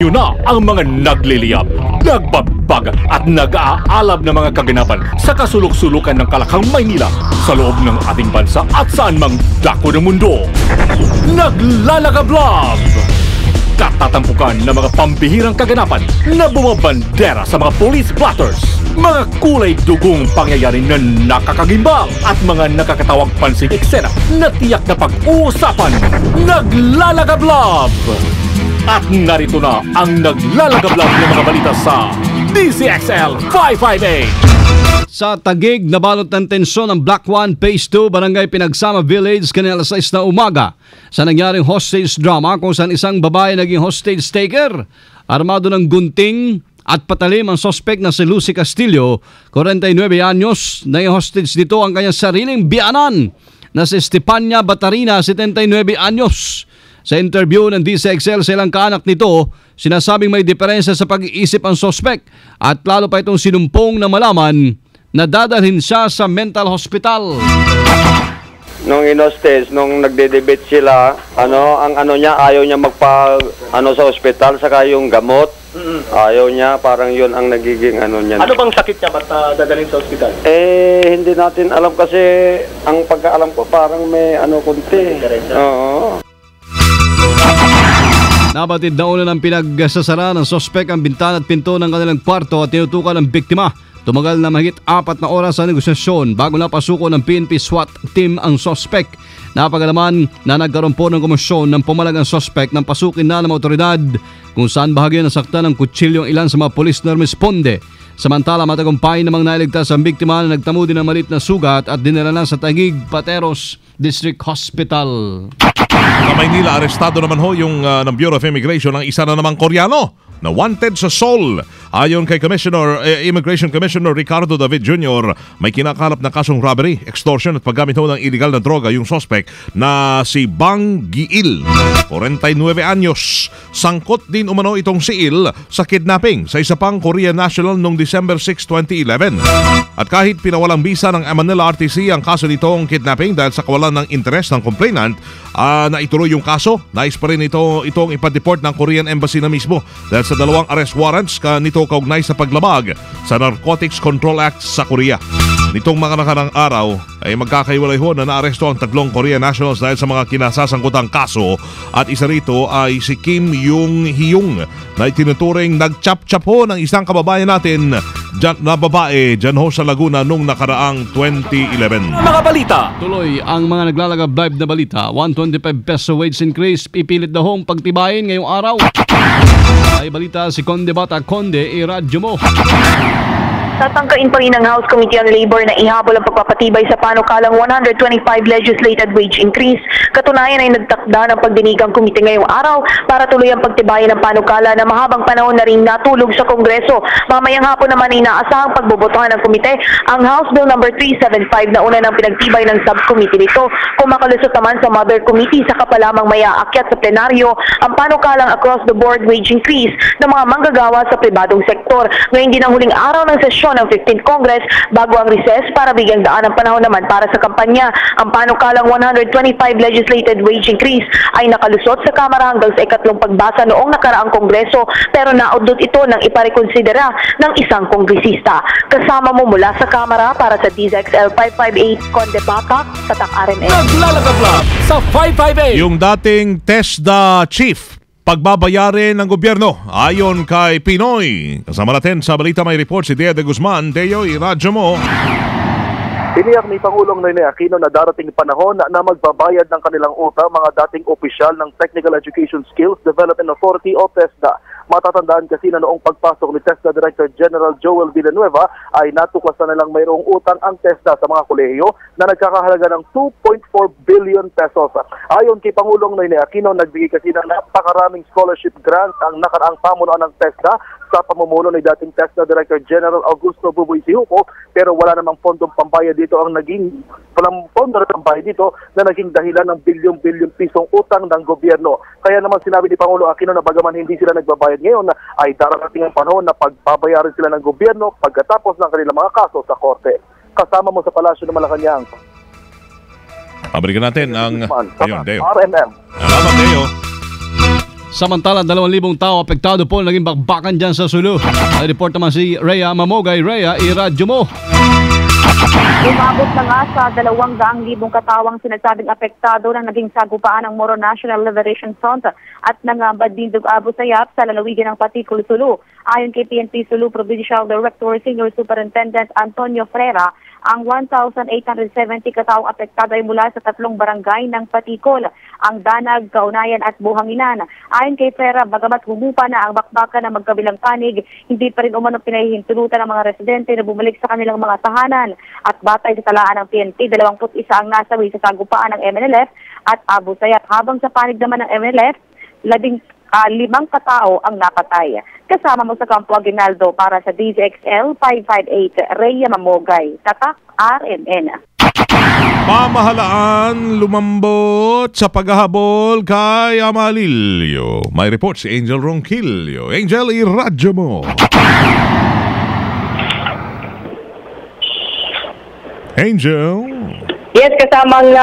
Yun na ang mga nagliliyab, nagbabag at nag-aalab ng mga kaganapan sa kasulok-sulukan ng Kalakhang, Maynila sa loob ng ating bansa at saan mang dako ng mundo. Naglalagablab! Katatampukan ng mga pambihirang kaganapan na bumabandera sa mga police blotters, mga kulay dugong pangyayari na nakakagimbang at mga nakakatawang pansing eksena na tiyak na pag-uusapan. Naglalagablab! At narito na ang naglalagablab ng mga balita sa DZXL 558. Sa Taguig, nabalot ng tensyon ang Block 1 Phase 2 Barangay Pinagsama Village kanina alas 6 na umaga sa nangyaring hostage drama kung saan isang babae naging hostage taker. Armado ng gunting at patalim ang sospek na si Lucy Castillo, 49 anyos. Naging hostage dito ang kanyang sariling biyanan na si Stepania Batarina, 79 anyos. Sa interview ng DZXL sa ilang kaanak nito, sinasabing may diferensya sa pag-iisip ang sospek at lalo pa itong sinumpong na malaman na dadalhin siya sa mental hospital. Nung in-hostage, nung nagde-debate sila, ang niya, ayaw niya sa ospital, saka yung gamot. Ayaw niya, parang yun ang nagiging niya. Ano bang sakit niya? Ba't dadalhin sa ospital? Hindi natin alam kasi, ang pagkaalam ko parang may kunti. Oo. Nabatid na una ng pinagsasara ng sospek ang bintana at pinto ng kanilang kwarto at tinutukan ng biktima. Tumagal na mahigit 4 na oras sa negosasyon bago napasuko ng PNP SWAT team ang sospek. Napagalaman na nagkaroon po ng komisyon ng pumalag ang sospek ng pasukin na ng otoridad kung saan bahagi nasaktan ng kutsilyo ang ilan sa mga polis na responde. Samantala, matagumpay namang nailigtas ang biktima na nagtamo din ng maliit na sugat at dinala na sa Taguig Pateros District Hospital. Sa Maynila, arestado naman ho yung ng Bureau of Immigration ang isa na namang Koreano na wanted sa Seoul. Ayon kay Immigration Commissioner Ricardo David Jr., may kinakalap na kasong robbery, extortion at paggamit ho ng illegal na droga yung suspect na si Bang Giil, 49 anyos. Sangkot din umano itong si Il sa kidnapping sa isa pang Korean national noong December 6, 2011. At kahit pinawalang bisa ng Manila RTC ang kaso nitong kidnapping dahil sa kawalan ng interes ng complainant, na ituloy yung kaso, nais pa rin itong ipa-deport ng Korean Embassy na mismo dahil sa 2 arrest warrants nito kaugnay sa paglabag sa Narcotics Control Act sa Korea. Nitong mga nakarang araw ay magkakaiwalay ho na naaresto ang 3 Korean nationals dahil sa mga kinasasangkutang kaso at isa rito ay si Kim Yung-hyung na itinuturing nag-chap-chap ho ng isang kababayan natin na babae dyan ho sa Laguna nung nakaraang 2011. Mga balita! Tuloy ang mga naglalagab live na balita. 125 peso wage increase, pipilit na hong pagtibayin ngayong araw. Ay balita si Conde Bata. Conde, iradyo mo. Tatangkain pa rin ng House Committee on Labor na ihabol ang pagpapatibay sa panukalang 125 legislated wage increase. Katunayan ay nagtakda ng pagdinigang komite ngayong araw para tuloy ang pagtibayin ng panukala na mahabang panahon na rin natulog sa Kongreso. Mamayang hapon naman ay inaasahang pagbobotohan ng komite ang House Bill No. 375 na una ng pinagtibay ng subcommittee nito. Kung makalusot naman sa Mother Committee, saka pa lamang may aakyat sa plenaryo ang panukalang across the board wage increase ng mga manggagawa sa pribadong sektor. Ngayon din ang huling araw ng sesyon ng 15th Congress bago ang recess para bigyang daan ng panahon naman para sa kampanya. Ang panukalang 125 legislated wage increase ay nakalusot sa Kamara hanggang sa ikatlong pagbasa noong nakaraang Kongreso pero naudot ito ng iparekonsidera ng isang kongresista. Kasama mo mula sa Kamara para sa DZXL 558, Conde Bata, Tatak RMN. Naglalagablab sa 558! Yung dating TESDA chief, pagbabayarin ng gobyerno ayon kay Pinoy. Kasama natin sa balita may report si Deo de Guzman. Deo, iradyo mo. Tiniyak ni Pangulong Noynoy Aquino na darating panahon na magbabayad ng kanilang utang mga dating opisyal ng Technical Education Skills Development Authority o TESDA. Matatandaan kasi na noong pagpasok ni TESDA Director General Joel Villanueva ay natuklasan na lang mayroong utang ang TESDA sa mga kolehiyo na nagkakahalaga ng 2.4 billion pesos. Ayon kay Pangulong Noynoy Aquino, nagbigay kasi ng napakaraming scholarship grants ang nakaraang pamunuan ng TESDA sa pamumuno ni dating TESDA Director General Augusto Buboy Sihuco, pero wala namang pondong pambayad dito ang naging walang pondo ng pambayad dito na naging dahilan ng bilyon-bilyon pisong utang ng gobyerno. Kaya naman sinabi ni Pangulo Aquino na bagaman hindi sila nagbabayad ngayon ay darating ang panahon na pagbabayaran sila ng gobyerno pagkatapos ng kanilang mga kaso sa korte. Kasama mo sa Palasyo ng Malacanang. Pabalikan natin ang Deo. RMM. Salamat, Deo. Samantala, 2,000 tao apektado po naging bakbakan dyan sa Sulu. May report naman si Rhea Mamogay. Rhea, iradyo mo. Umabot na nga sa 200,000 katawang sinasabing apektado ng naging sagupaan ng Moro National Liberation Front at nangambad din Abu Sayyaf sa lalawigan ng Patikul, Sulu. Ayon kay PNP Sulu Provincial Director Senior Superintendent Antonio Frera, ang 1,870 katawang apektado ay mula sa 3 barangay ng Patikol, ang Danag, Kaunayan at Buhanginan. Ayon kay Frera, bagamat humupa na ang bakbakan ng magkabilang panig, hindi pa rin umano pinahihintulutan ng mga residente na bumalik sa kanilang mga tahanan. At batay sa talaan ng PNP, 21 ang nasawi sa sagupaan ng MNLF at Abu Sayyaf. Habang sa panig naman ng MNLF, 5 katao ang napatay. Kasama mo sa Campo Aguinaldo para sa DZXL 558, Rhea Mamogay, Tatak, RMN. Pamahalaan lumambot sa paghahabol kay Amalilio. May report si Angel Ronquillo. Angel, iradyo mo. Angel. Yes, kasamang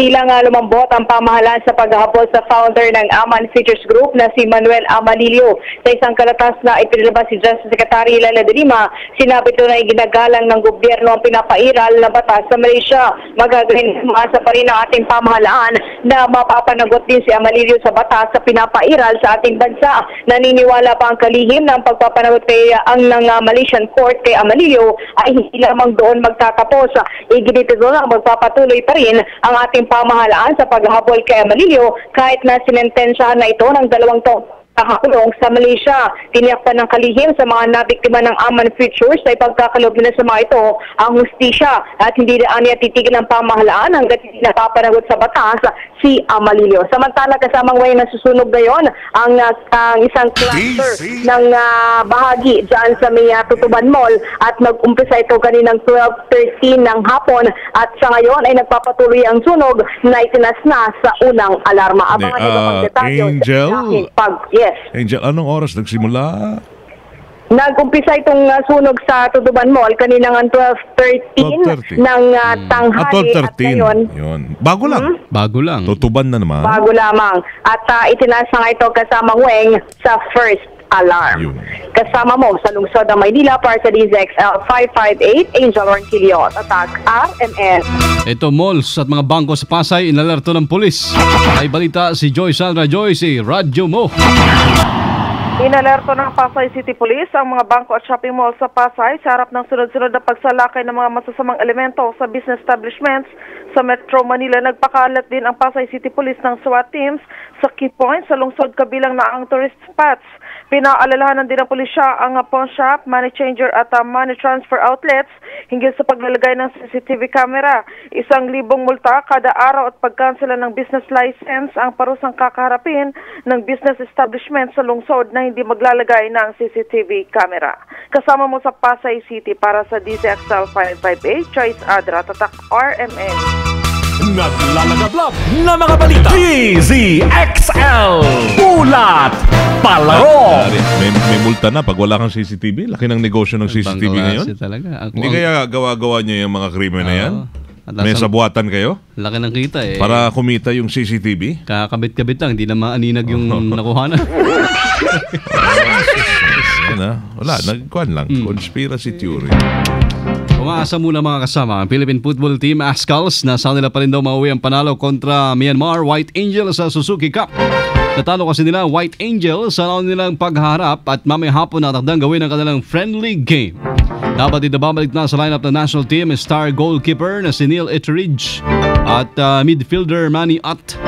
tilang lumambot ang pamahalaan sa paghahabol sa founder ng Aman Features Group na si Manuel Amalilio. Sa isang kalatas na ipinilabas si Justice Secretary Laila de Lima, sinabi ito na iginagalang ng gobyerno ang pinapairal na batas sa Malaysia. Magagaling umasa pa rin ang ating pamahalaan na mapapanagot din si Amalilio sa batas sa pinapairal sa ating bansa. Naniniwala pa ang kalihim ng pagpapanagot kay ang ng Malaysian Court kay Amalilio ay hindi lamang doon magtatapos. Iginito doon ang patuloy pa rin ang ating pamahalaan sa paghahabol kay Amalilio kahit na sinentensyahan na ito ng 2 taong nakakulong sa Malaysia. Tiniyak pa ng kalihim sa mga nabiktima ng Aman Features ay pagkakalob na sa mga ito ang hustisya at hindi na niya titigil ang pamahalaan hanggat hindi napapanagot sa batas si Amalilio. Samantala, kasamang way na susunog ngayon ang isang cluster ng bahagi dyan sa may Tutuban Mall at nag-umpisa ito kaninang 12:13 ng hapon at sa ngayon ay nagpapatuloy ang sunog na itinas na sa unang alarma. Abangan nito ang detalyo. Angel? Yes. Angel, anong oras nagsimula? Nag-umpisa itong sunog sa Tutuban Mall kaninang 12:13 ng tanghali at ngayon. Yun. Bago lang. Bago lang. Tutuban na naman. Bago lamang. At itinasa nga ito kasama Weng sa first alarm. Yun. Kasama mo sa lungsod ng Maynila para sa DZXL 558, Angel Ronquillo, Tatak, RMN. Ito, malls at mga bangko sa Pasay, inalerto ng pulis. Ay balita si Joy Sandra. Joy, si radyo mo. Inalerto ng Pasay City Police ang mga bangko at shopping mall sa Pasay sa harap ng sunod-sunod na pagsalakay ng mga masasamang elemento sa business establishments sa Metro Manila. Nagpakalat din ang Pasay City Police ng SWAT teams sa key points sa lungsod kabilang na ang tourist spots. Pinaalalahanan din ng pulisya ang pawn shop, money changer at money transfer outlets hinggil sa paglalagay ng CCTV camera. 1,000 multa kada araw at pagkansela ng business license ang parusang kakaharapin ng business establishment sa lungsod na hindi maglalagay ng CCTV camera. Kasama mo sa Pasay City para sa DZXL 558, Choice Adra, Tatak, RMN. Naglalagablab na mga balita. DZXL Ulat Palaro. May multa na pag wala kang CCTV. Laki ng negosyo ng CCTV ngayon. Talaga. Hindi kaya gawa-gawa niyo yung mga krimen na yan? May sabuatan kayo? Laki ng kita eh. Para kumita yung CCTV? Kakabit-kabit lang, hindi na maaninag yung nakuha na. Wala, nagkuhan lang. Conspiracy theory. Umaasa muna mga kasama ang Philippine Football Team Ascals na sa nila pa rin daw mauwi ang panalo kontra Myanmar White Angel sa Suzuki Cup. Natalo kasi nila White Angel sa round nilang pagharap at mamaya hapon natakdang gawin ang kanilang friendly game. Dapat dito babalik na sa lineup ng national team star goalkeeper na si Neil Etheridge at midfielder Manny Ott.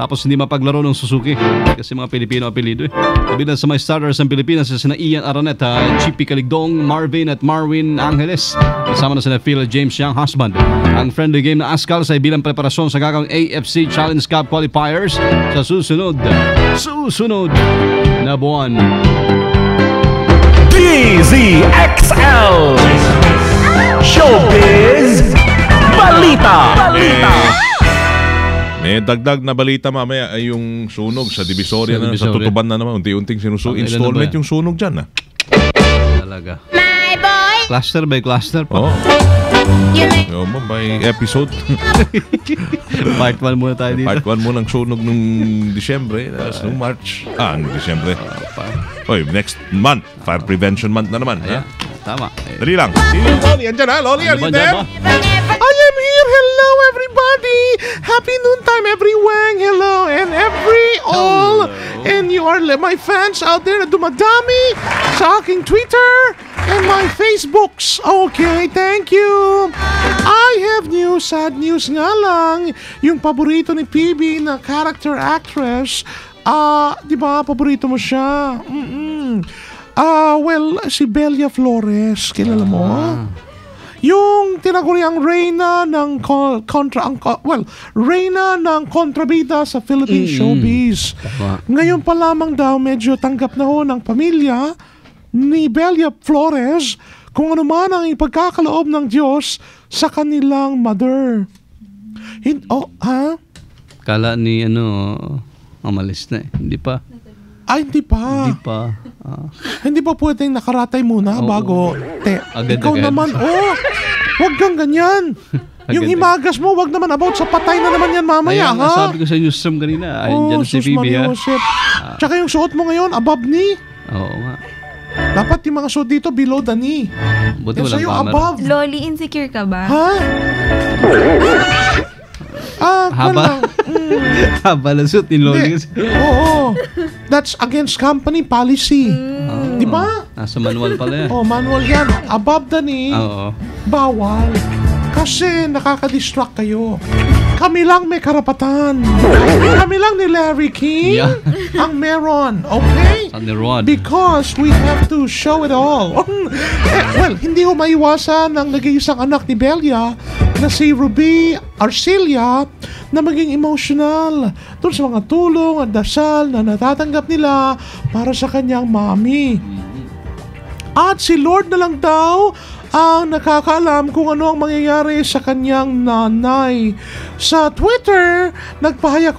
Tapos hindi mapaglaro ng Suzuki kasi mga Pilipino apelido eh. Kabilang sa mga starters ng Pilipinas sina Ian Araneta, Chippy Caligdong, Marvin at Marwin Angeles. Kasama na sina Phil James Young Husband. Ang friendly game na Ascals ay bilang preparasyon sa gagawing AFC Challenge Cup qualifiers sa susunod na buwan. DZXL Showbiz Balita. May dagdag na balita mamaya ay yung sunog sa Divisoria na sa Tutuban na naman. Unti-unting installment yung sunog dyan. Talaga. My boy! Cluster by cluster pa. Oh. May episode. Part 1 muna tayo dito. Part 1 mo ng sunog nung Disyembre, tapos nung March. Nung Disyembre. Oy, next month, Fire Prevention Month na naman. Ayan, tama. Dali lang. Si Loli, andyan ha? Loli, are you there? I am here. Hello, everybody. Happy noontime, everyone. Hello, and every all. And you are my fans out there na dumadami sa aking Twitter and my Facebooks. Okay, thank you. I have news, sad news nga lang. Yung paborito ni PB na character actress, di ba, paborito mo siya? Well, si Belia Flores, kilala mo? Yung tinaguriang reyna ng reyna ng kontrabida sa Philippine showbiz. Ngayon pa lamang daw medyo tanggap na ho ng pamilya ni Belia Flores kung ano man ang ipagkakaloob ng Diyos sa kanilang mother. Kala ni umalis na eh. Hindi pa. Hindi pa. Hindi pa pwedeng nakaratay muna bago. Ikaw naman, wag kang ganyan. Yung himagas mo, wag naman about sa patay na naman yan mamaya, ha? Sabi ko sa newsroom kanina, ayun dyan si PB, ha? Tsaka yung suot mo ngayon, above knee. Oo nga. Dapat yung mga suot dito, below the knee. Buti walang camera. Above. Loli, insecure ka ba? Ha? Haba na suit ni Loli. Oo. That's against company policy. Di ba? Nasa manual pala yan. Manual yan. Above the knee, bawal. Kasi nakaka-distract kayo. Kami lang may karapatan. Kami lang ni Larry King ang meron. Okay? Because we have to show it all. Well, hindi ko maiwasan ang nag-iisang anak ni Belia na si Ruby Arcelia na maging emotional doon sa mga tulong at dasal na natatanggap nila para sa kanyang mami. At si Lord na lang daw ang nakakaalam kung ano ang mangyayari sa kanyang nanay. Sa Twitter, nagpahayag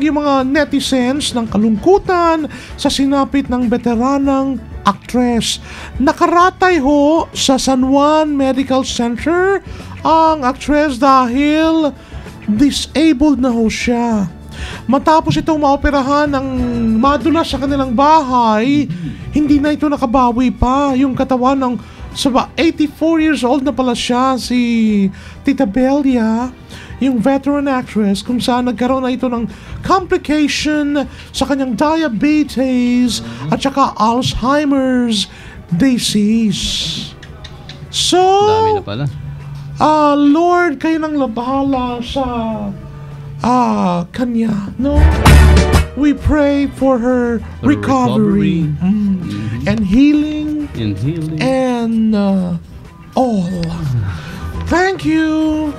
yung mga netizens ng kalungkutan sa sinapit ng veteranang actress. Nakaratay ho sa San Juan Medical Center ang actress dahil disabled na ho siya. Matapos itong maoperahan ng madulas sa kanilang bahay, hindi na ito nakabawi pa. Yung katawan ng 84 years old na pala siya, si Tita Belia, yung veteran actress, kung saan nagkaroon na ito ng complication sa kanyang diabetes at saka Alzheimer's disease. So, dami na pala. Lord, kayo nang labahala sa kanya, no? We pray for her recovery. And healing. And all. Thank you.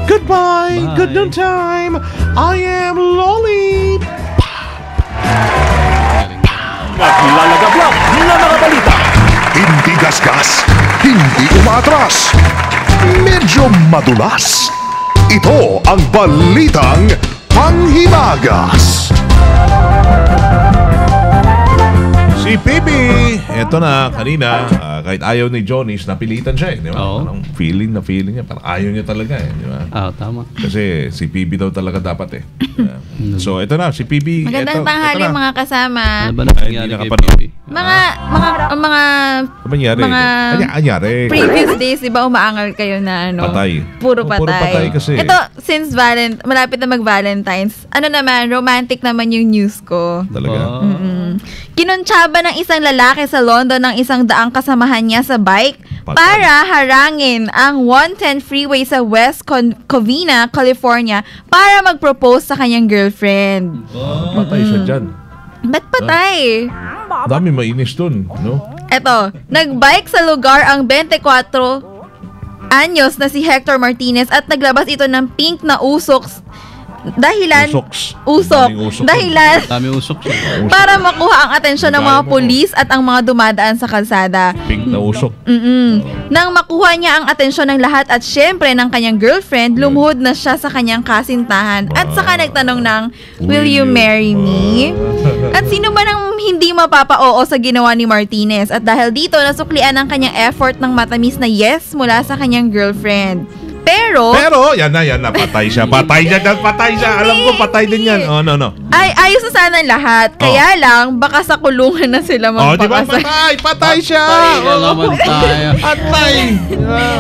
Goodbye. Bye. Good noontime. I am Loli. Naglalagablak na mga balita. Hindi gasgas, hindi umatras. Medyo madulas. Ito ang Balitang Panghimagas. Si PB, eto na, kanina, kahit ayaw ni Johnny's, napilitan siya di ba? Parang feeling niya, parang ayaw niya talaga di ba? Tama. Kasi si PB daw talaga dapat So, eto na, si PB. Magandang tanghali mga kasama. Ano ba nangyari kay PB? Anyari. Previous days, diba umaangal kayo na patay. Puro patay kasi. Ito, since malapit na mag-Valentine's, romantic naman yung news ko. Talaga? Kinuntsaba ng isang lalaki sa London ng isang daang kasamahan niya sa bike para harangin ang 110 freeway sa West Covina, California para mag-propose sa kanyang girlfriend. Patay siya dyan. Ba't patay? Dami mainis dun, no? Eto, nagbike sa lugar ang 24 anyos na si Hector Martinez at naglabas ito ng pink na usok dahilan para makuha ang atensyon ng mga pulis at ang mga dumadaan sa kalsada. Pink na usok. Nang makuha niya ang atensyon ng lahat at syempre ng kanyang girlfriend, lumuhod na siya sa kanyang kasintahan at saka nagtanong ng, "Will you marry me?" At sino ba nang hindi mapapa-oo sa ginawa ni Martinez at dahil dito nasuklian ang kanyang effort ng matamis na yes mula sa kanyang girlfriend. Pero, yan na, patay siya. Patay siya. Alam ko, patay din yan. Oh, no. Ay, ayos na sana ang lahat. Kaya lang, baka sa kulungan na sila magpakasal. Di ba patay siya. Patay.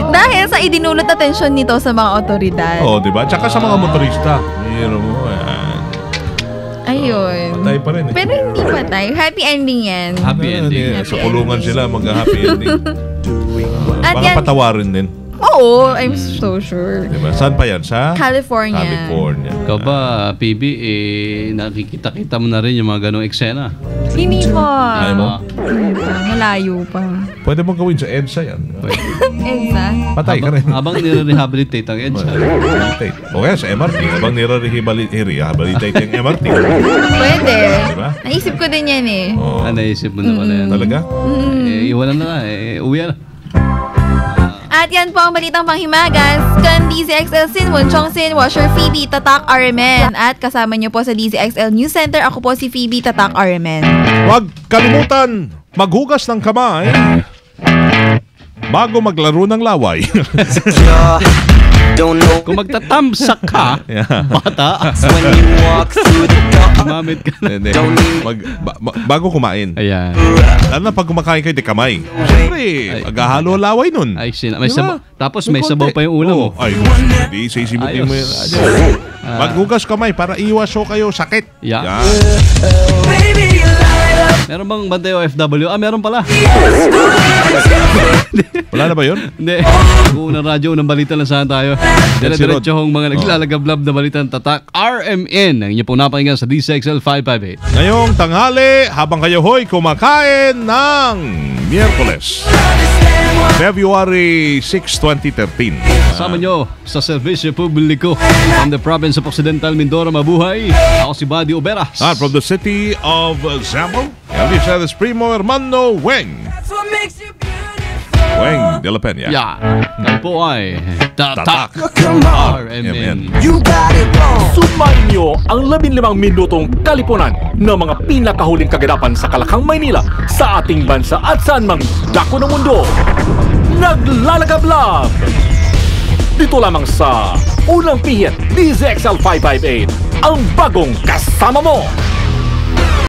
Dahil sa idinulot na tensyon nito sa mga otoridad. Di ba? Tsaka sa mga motorista. Yan. Ayun. Patay pa rin. Pero hindi patay. Happy ending yan. Happy ending. Sa kulungan sila, mag-happy ending. At baka yan, patawarin din. oo, I'm so sure. Diba? Saan pa yan? Sa California. Ikaw ba, PB, nakikita-kita mo na rin yung mga ganong eksena? Hindi po. Ayaw mo? Malayo pa. Pwede mong gawin sa EDSA yan. Exact. Patay ka rin. Habang nire-rehabilitate ang EDSA. O kaya sa MRT. Habang nire-rehabilitate yung MRT. Pwede. Diba? Naisip ko din yan eh. Naisip mo na pala yan. Talaga? Iwanan na uwi na. At yan po ang balitang panghimagas. Kan DZXL Sinwon Chongsin, Washer Phoebe, Tatak RMN. At kasama niyo po sa DZXL News Center, ako po si Phoebe, Tatak RMN. Huwag kalimutan, maghugas ng kamay bago maglaro ng laway. Kung magtatamsak ka, bata, gumamit ka na. Bago kumain. Ayan. Lalo na pag kumakain kayo, di kamay. Siyempre, maghahalo laway nun. Tapos may sabaw pa yung ulam mo. Ay, hindi, sisimutin mo yun. Maghugas kamay para iwas kayo sakit. Yan. Meron bang Bantay OFW? Meron pala. Wala na ba yun? Hindi. Unang radyo, unang balita lang saan tayo. Dire-diretsohong mga naglalagablab na balitang Tatak RMN. Ang inyo pong napakinggan sa DZXL 558. Ngayong tanghali, habang kayo ho'y kumakain ng Miyerkules, February 6, 2013. Kasama nyo sa Servisyo Publiko from the province of Occidental Mindoro, mabuhay. Ako si Buddy Oberas. From the city of Zambo, this is Primo Hermano Weng. Weng de la Peña. Yan po ay Tatak RMN. Sumayin niyo ang 15 minutong kalipunan ng mga pinakahuling kaganapan sa Kalakang, Maynila, sa ating bansa at saan mang dako ng mundo. Naglalagablab! Dito lamang sa Unang Pihit, DZXL 558, ang bagong kasama mo.